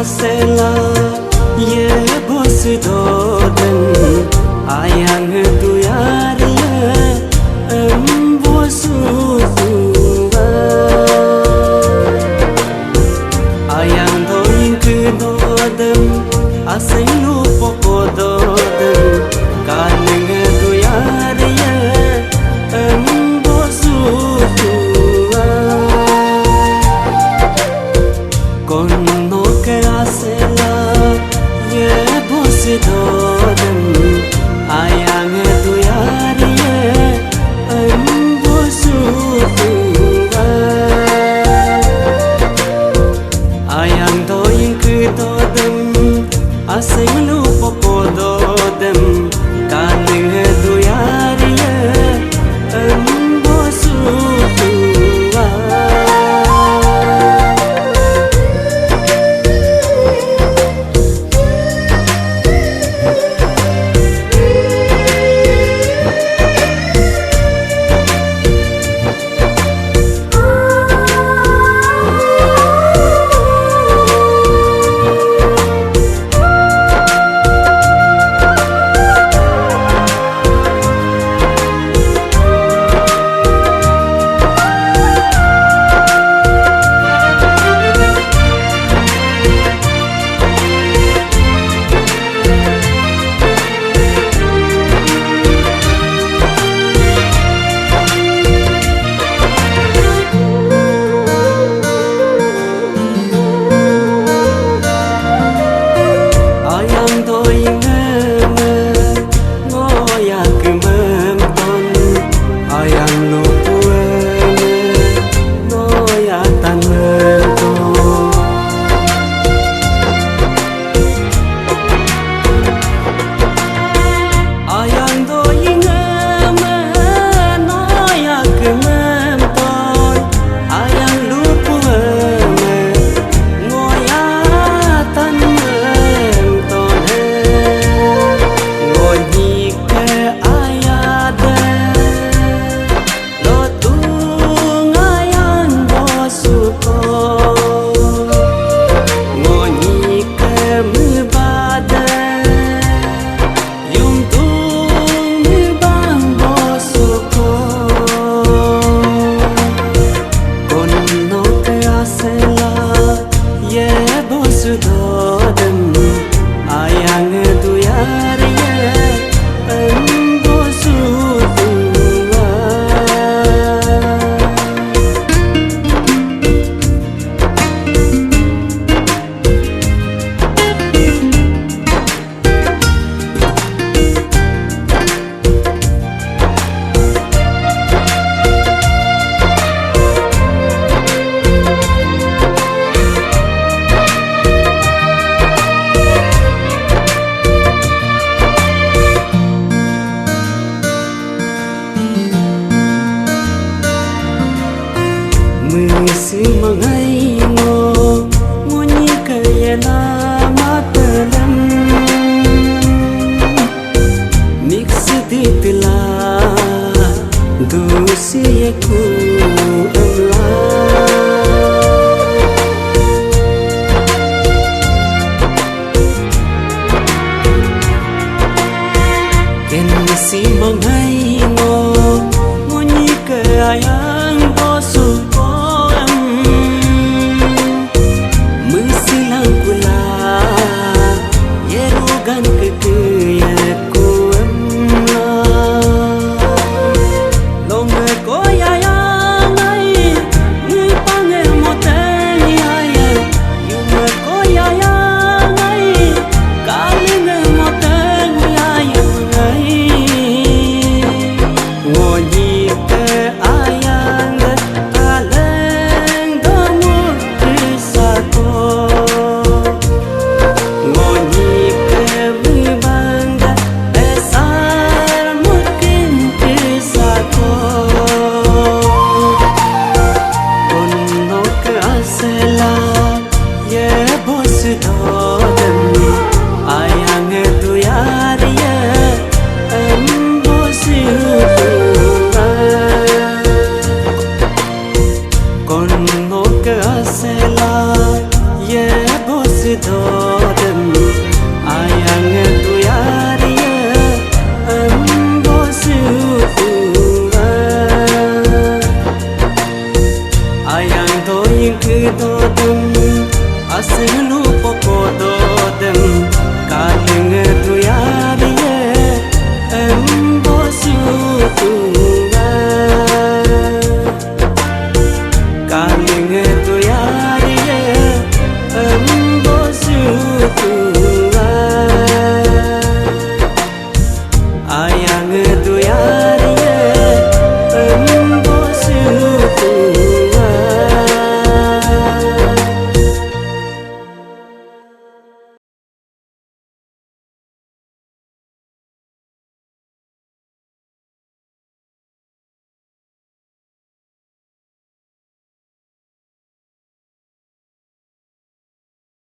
asela ye bos dodan ayang tu yariya bosu tuwa ayang doing ke dodan asing lu poko dodan kaneng tu yariya bosu tuwa kono ke asela ye bos dodan ayang tu yariya bosu tuwa ayang doing ke dodan asing lu poko dodan kaneng tu yariya bosu tuwa si mangai ngo nyi kaya na matalam mix ditla dosi ku amla ken si mangai ngo nyi kaya con no que hace la ye vos thottem ayang tu yariya ambo suwa ayang to yin ku thottem aslu poko thottem kaling tu yariya ambo suwa kaling